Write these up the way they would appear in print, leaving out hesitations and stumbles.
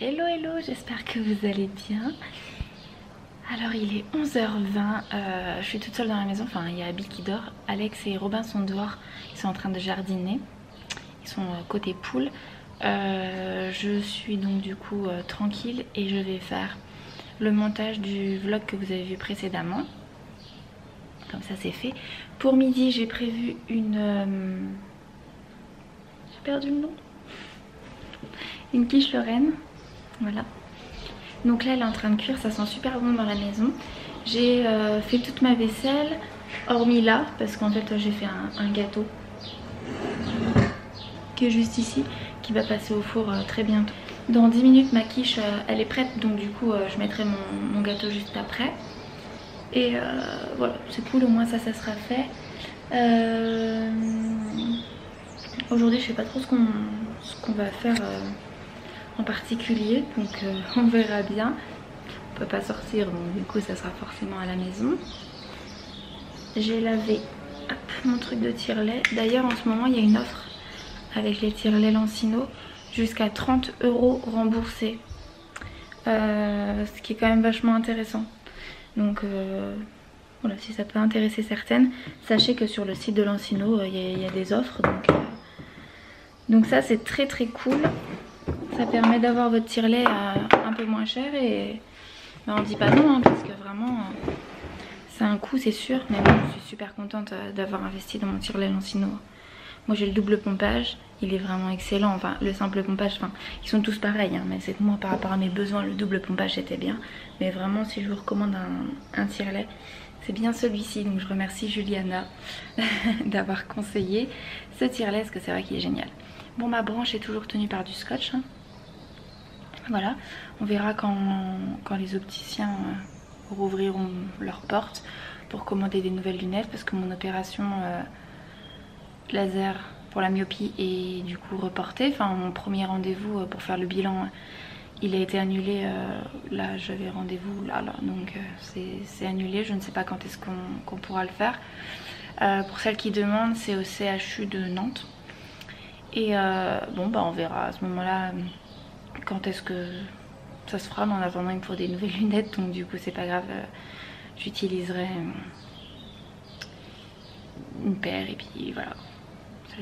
Hello hello, j'espère que vous allez bien. Alors il est 11h20, je suis toute seule dans la maison, enfin il y a Abby qui dort. Alex et Robin sont dehors, ils sont en train de jardiner. Ils sont côté poule. Je suis donc du coup tranquille et je vais faire le montage du vlog que vous avez vu précédemment. Comme ça c'est fait. Pour midi j'ai prévu une... J'ai perdu le nom. Une quiche Lorraine. Voilà. Donc là elle est en train de cuire, ça sent super bon dans la maison. J'ai fait toute ma vaisselle, hormis là, parce qu'en fait j'ai fait un gâteau qui est juste ici, qui va passer au four très bientôt. Dans 10 minutes ma quiche elle est prête, donc du coup je mettrai mon gâteau juste après. Et voilà, c'est cool, au moins ça sera fait. Aujourd'hui je sais pas trop ce qu'on va faire en particulier, donc on verra bien. On peut pas sortir, donc du coup ça sera forcément à la maison. J'ai lavé mon truc de tire-lait. D'ailleurs en ce moment il y a une offre avec les tire-lait Lancino, jusqu'à 30 € remboursés, ce qui est quand même vachement intéressant. Donc voilà, si ça peut intéresser certaines, sachez que sur le site de Lancino il y a des offres, donc ça c'est très très cool. Ça permet d'avoir votre tire-lait un peu moins cher et ben, on dit pas non hein, parce que vraiment c'est un coût c'est sûr, mais bon, je suis super contente d'avoir investi dans mon tire-lait Lancino. Moi j'ai le double pompage, il est vraiment excellent. Enfin le simple pompage, enfin ils sont tous pareils hein, mais c'est que moi par rapport à mes besoins le double pompage c'était bien. Mais vraiment si je vous recommande un tire-lait, c'est bien celui-ci. Donc je remercie Juliana d'avoir conseillé ce tire-lait parce que c'est vrai qu'il est génial. Bon, ma branche est toujours tenue par du scotch hein. Voilà, on verra quand les opticiens rouvriront leurs portes pour commander des nouvelles lunettes, parce que mon opération laser pour la myopie est du coup reportée. Enfin mon premier rendez-vous pour faire le bilan il a été annulé, là j'avais rendez-vous là, donc c'est annulé. Je ne sais pas quand est-ce qu'on pourra le faire. Pour celles qui demandent, c'est au CHU de Nantes. Et bon bah on verra à ce moment là quand est-ce que ça se fera. Mais en attendant il me faut des nouvelles lunettes, donc du coup c'est pas grave, j'utiliserai une paire et puis voilà,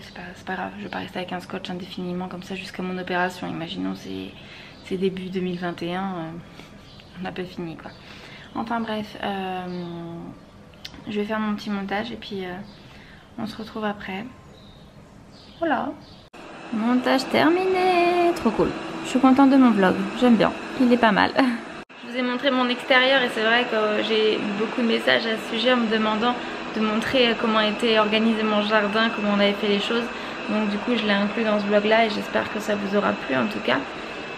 c'est pas grave. Je vais pas rester avec un scotch indéfiniment comme ça jusqu'à mon opération. Imaginons c'est début 2021, on n'a pas fini quoi. Enfin bref, je vais faire mon petit montage et puis on se retrouve après. Voilà. Montage terminé, trop cool. Je suis contente de mon vlog, j'aime bien, il est pas mal. Je vous ai montré mon extérieur et c'est vrai que j'ai eu beaucoup de messages à ce sujet en me demandant de montrer comment était organisé mon jardin, comment on avait fait les choses. Donc du coup je l'ai inclus dans ce vlog là et j'espère que ça vous aura plu en tout cas.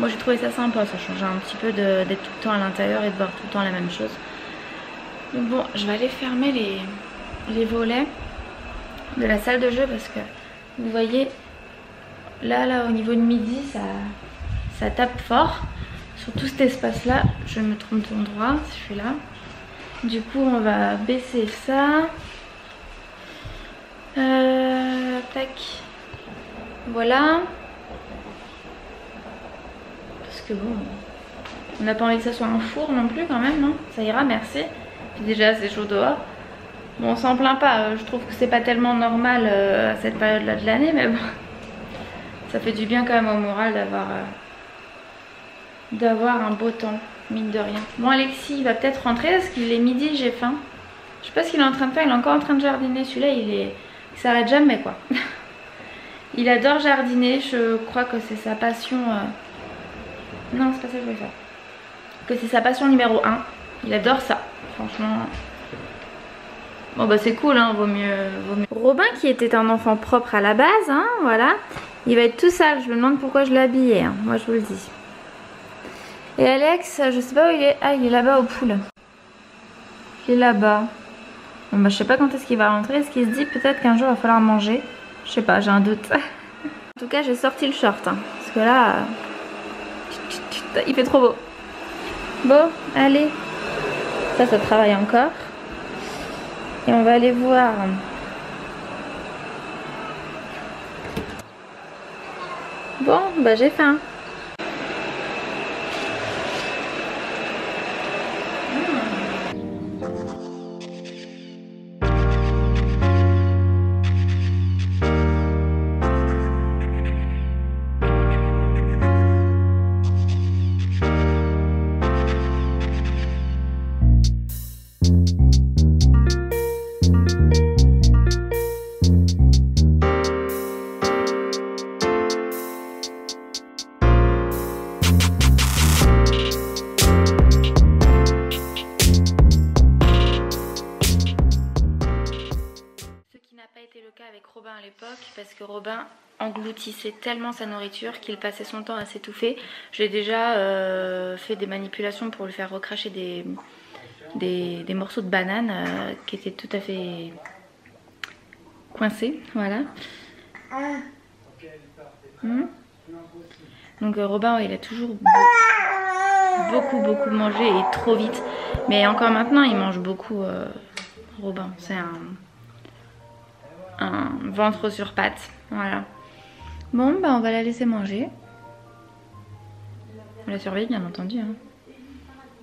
Moi j'ai trouvé ça sympa, ça changeait un petit peu d'être tout le temps à l'intérieur et de voir tout le temps la même chose. Donc bon, je vais aller fermer les volets de la salle de jeu parce que vous voyez là au niveau de midi ça tape fort sur tout cet espace là. Je me trompe d'endroit si je suis là. Du coup on va baisser ça, tac, voilà, parce que bon on n'a pas envie que ça soit un four non plus quand même, non, ça ira merci. Puis déjà c'est chaud dehors. Bon on s'en plaint pas, je trouve que c'est pas tellement normal à cette période là de l'année, mais bon ça fait du bien quand même au moral d'avoir un beau temps, mine de rien. Bon Alexis il va peut-être rentrer parce qu'il est midi, j'ai faim. Je sais pas ce qu'il est en train de faire, il est encore en train de jardiner. Celui-là il s'arrête jamais quoi. Il adore jardiner, je crois que c'est sa passion. Non c'est pas ça que je voulais faire. Que c'est sa passion numéro 1. Il adore ça, franchement. Bon bah c'est cool hein, vaut mieux. Robin qui était un enfant propre à la base, hein, voilà. Il va être tout sale, je me demande pourquoi je l'ai habillé, hein. Moi je vous le dis. Et Alex, je sais pas où il est. Ah il est là-bas aux poules. Il est là-bas. Bon bah je sais pas quand est-ce qu'il va rentrer. Est-ce qu'il se dit peut-être qu'un jour il va falloir manger? Je sais pas, j'ai un doute. En tout cas j'ai sorti le short hein, parce que là il fait trop beau. Bon allez, ça travaille encore. Et on va aller voir. Bon bah j'ai faim. parce que Robin engloutissait tellement sa nourriture qu'il passait son temps à s'étouffer. J'ai déjà fait des manipulations pour lui faire recracher des morceaux de banane qui étaient tout à fait coincés, voilà. Donc Robin, il a toujours beaucoup mangé et trop vite. Mais encore maintenant, il mange beaucoup, Robin. C'est un ventre sur pattes, voilà. Bon, bah on va la laisser manger. On la surveille bien entendu, hein.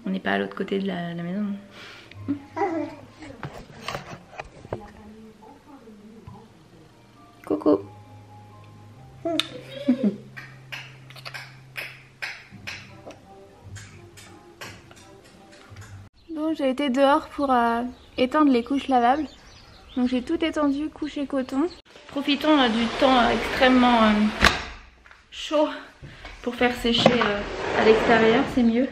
On n'est pas à l'autre côté de la maison. Coucou. Bon, j'ai été dehors pour étendre les couches lavables. Donc j'ai tout étendu, couché coton. Profitons du temps extrêmement chaud pour faire sécher à l'extérieur, c'est mieux.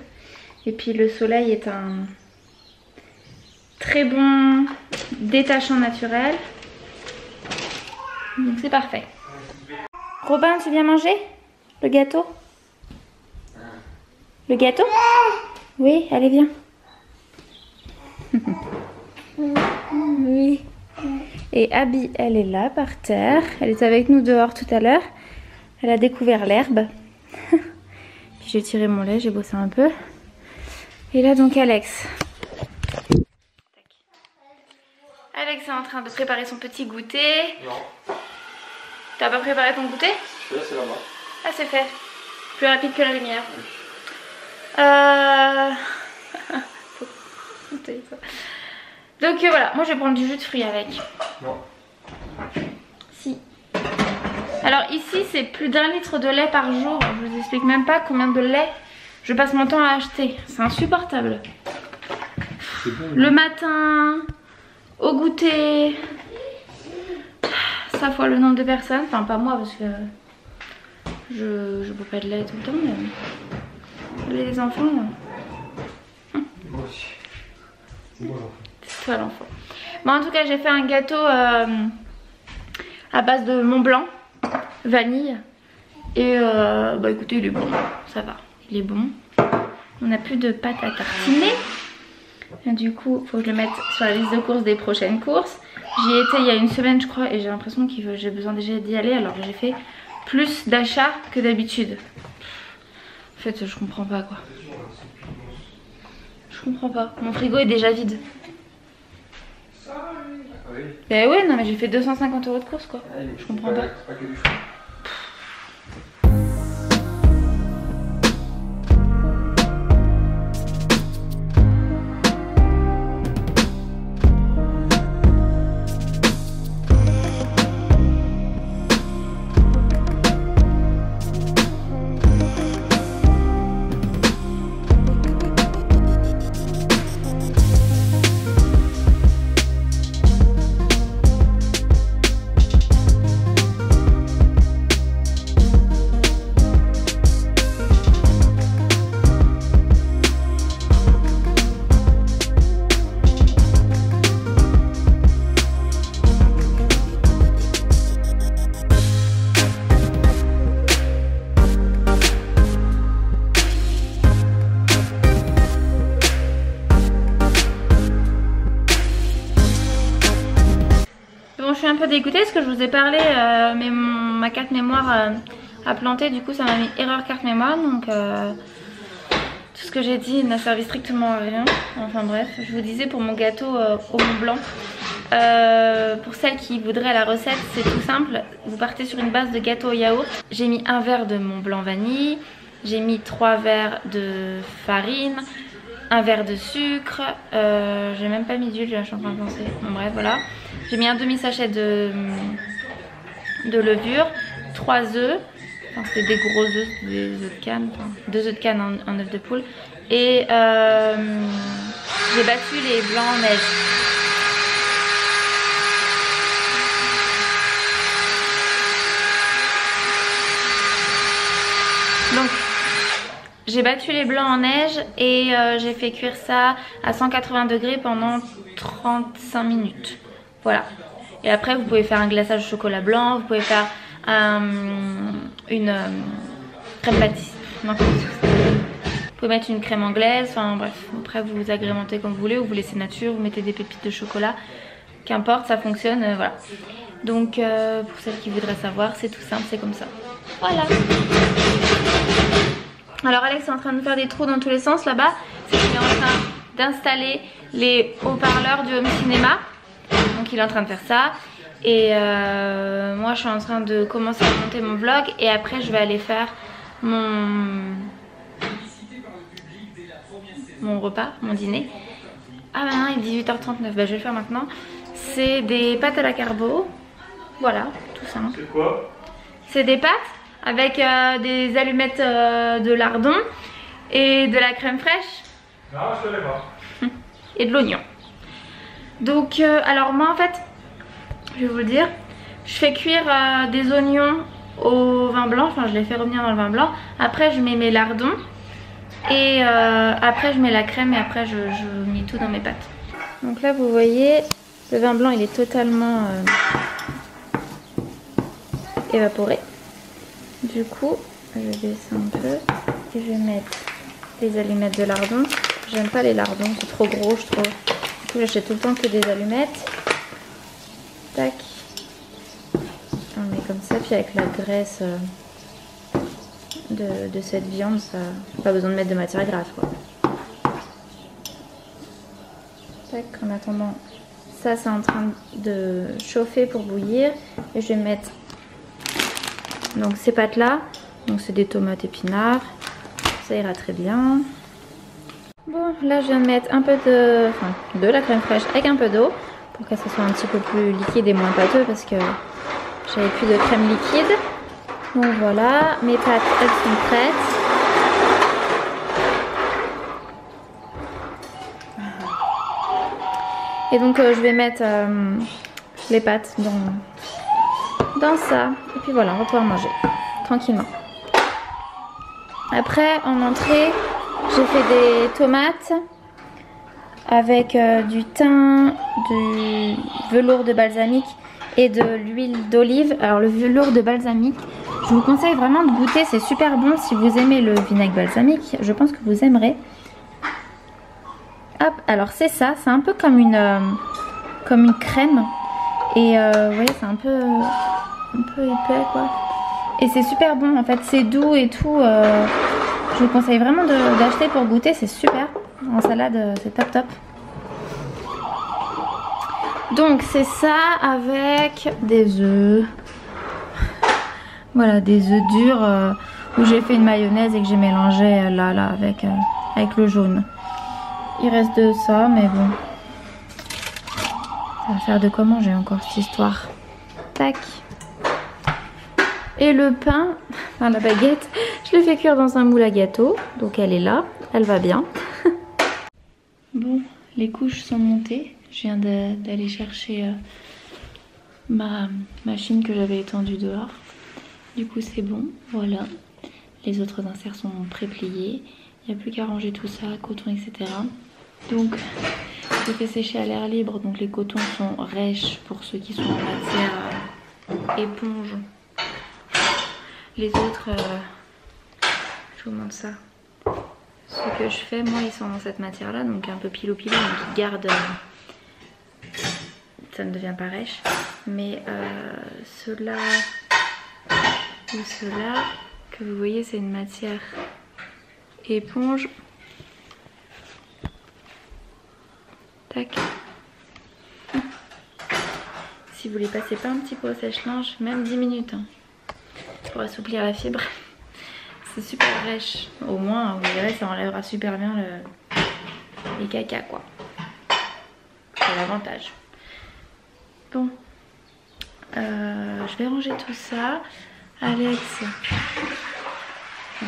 Et puis le soleil est un très bon détachant naturel. Donc c'est parfait. Robin, tu viens manger le gâteau? Le gâteau? Oui, allez viens. Oui. Et Abby, elle est là par terre. Elle était avec nous dehors tout à l'heure. Elle a découvert l'herbe. Puis j'ai tiré mon lait, j'ai bossé un peu. Et là donc Alex. Alex est en train de préparer son petit goûter. Non. T'as pas préparé ton goûter? Là c'est là-bas. Ah c'est fait. Plus rapide que la lumière. Donc voilà, moi je vais prendre du jus de fruits avec. Non. Si. Alors ici c'est plus d'1 litre de lait par jour. Je vous explique même pas combien de lait je passe mon temps à acheter. C'est insupportable. C'est bon. Le matin, au goûter, ça fois le nombre de personnes. Enfin pas moi parce que je bois pas de lait tout le temps. Mais les enfants... Moi aussi. C'est moi l'enfant. C'est toi l'enfant. Bon en tout cas j'ai fait un gâteau à base de Mont Blanc, vanille. Et bah écoutez il est bon, ça va, il est bon. On n'a plus de pâte à tartiner. Et du coup il faut que je le mette sur la liste de courses des prochaines courses. J'y étais il y a 1 semaine je crois et j'ai l'impression que j'ai besoin déjà d'y aller alors que j'ai fait plus d'achats que d'habitude. En fait je comprends pas quoi. Je comprends pas, mon frigo est déjà vide. Oui. Bah ouais non mais j'ai fait 250 € de courses quoi. Je comprends pas. C'est pas que du fruit. Je suis un peu dégoûtée parce que je vous ai parlé, mais ma carte mémoire a planté, du coup ça m'a mis erreur carte mémoire, donc tout ce que j'ai dit n'a servi strictement à rien. Enfin bref, je vous disais pour mon gâteau au Mont Blanc, pour celles qui voudraient la recette, c'est tout simple, vous partez sur une base de gâteau au yaourt. J'ai mis 1 verre de Mont Blanc vanille, j'ai mis 3 verres de farine, 1 verre de sucre, j'ai même pas mis d'huile, je suis en train de penser, bon bref voilà. J'ai mis un demi-sachet de levure, 3 œufs, enfin c'était des gros œufs, des œufs de canne, enfin 2 œufs de canne en œuf de poule. Et j'ai battu les blancs en neige. Donc j'ai battu les blancs en neige et j'ai fait cuire ça à 180 degrés pendant 35 minutes. Voilà. Et après vous pouvez faire un glaçage au chocolat blanc, vous pouvez faire une crème pâtissière. Non, vous pouvez mettre une crème anglaise, enfin bref, après vous agrémentez comme vous voulez, ou vous laissez nature, vous mettez des pépites de chocolat, qu'importe, ça fonctionne, voilà. Donc pour celles qui voudraient savoir, c'est tout simple, c'est comme ça. Voilà. Alors Alex est en train de faire des trous dans tous les sens là-bas, c'est qu'il est en train d'installer les haut-parleurs du home cinéma. Donc il est en train de faire ça. Et moi je suis en train de commencer à monter mon vlog, et après je vais aller faire mon repas, mon dîner. Ah maintenant il est 18h39, bah, je vais le faire maintenant. C'est des pâtes à la carbo. Voilà, tout simple. C'est quoi? C'est des pâtes avec des allumettes de lardon et de la crème fraîche. Non, je ne connais pas. Et de l'oignon. Donc alors moi en fait, je vais vous le dire, je fais cuire des oignons au vin blanc, enfin je les fais revenir dans le vin blanc. Après je mets mes lardons et après je mets la crème, et après je mets tout dans mes pâtes. Donc là vous voyez, le vin blanc il est totalement évaporé. Du coup je descends un peu et je vais mettre les allumettes de lardon. J'aime pas les lardons, c'est trop gros je trouve. Du coup j'achète tout le temps que des allumettes. Tac. On met comme ça, puis avec la graisse de cette viande, ça pas besoin de mettre de matière grasse quoi. Tac, en attendant, ça c'est en train de chauffer pour bouillir, et je vais mettre donc ces pâtes là. Donc c'est des tomates épinards, ça ira très bien. Bon, là je viens de mettre un peu de la crème fraîche avec un peu d'eau pour que ça soit un petit peu plus liquide et moins pâteux, parce que j'avais plus de crème liquide. Donc voilà, mes pâtes elles sont prêtes. Et donc je vais mettre les pâtes dans ça. Et puis voilà, on va pouvoir manger tranquillement. Après en entrée, j'ai fait des tomates avec du thym, du velours de balsamique et de l'huile d'olive. Alors le velours de balsamique, je vous conseille vraiment de goûter, c'est super bon si vous aimez le vinaigre balsamique, je pense que vous aimerez. Hop, alors c'est ça, c'est un peu comme une crème, et vous voyez c'est un peu épais quoi. Et c'est super bon en fait, c'est doux et tout. Je vous conseille vraiment d'acheter pour goûter, c'est super. En salade, c'est top top. Donc c'est ça avec des œufs. Voilà, des œufs durs où j'ai fait une mayonnaise et que j'ai mélangé là avec le jaune. Il reste de ça, mais bon. Ça va faire de quoi manger encore cette histoire. Tac. Et le pain, enfin la baguette, je l'ai fait cuire dans un moule à gâteau. Donc elle est là, elle va bien. Bon, les couches sont montées. Je viens d'aller chercher ma machine que j'avais étendue dehors. Du coup c'est bon, voilà. Les autres inserts sont pré-pliés. Il n'y a plus qu'à ranger tout ça, coton, etc. Donc je fais sécher à l'air libre. Donc les cotons sont rêches pour ceux qui sont en matière éponge. Les autres, je vous montre ça. Ce que je fais, moi, ils sont dans cette matière-là, donc un peu pilou-pilou, donc ils gardent. Ça ne devient pas rêche. Mais ceux-là ou ceux-là, que vous voyez, c'est une matière éponge. Tac. Si vous les passez pas un petit peu au sèche-linge, même 10 minutes. Hein, pour assouplir la fibre, c'est super rêche. Au moins vous verrez, ça enlèvera super bien les caca quoi. C'est l'avantage. Bon, je vais ranger tout ça. Alex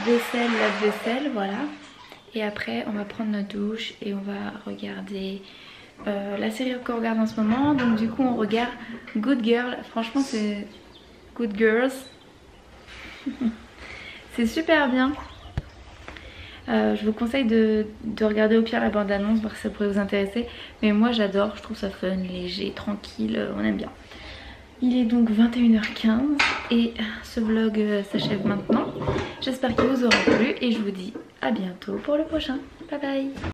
décèle la vaisselle, voilà. Et après on va prendre notre douche et on va regarder la série qu'on regarde en ce moment. Donc du coup on regarde Good Girl. Franchement c'est Good Girls. C'est super bien. Je vous conseille de regarder au pire la bande annonce, voir si ça pourrait vous intéresser. Mais moi j'adore, je trouve ça fun, léger, tranquille, on aime bien. Il est donc 21h15 et ce vlog s'achève maintenant. J'espère qu'il vous aura plu et je vous dis à bientôt pour le prochain. Bye bye.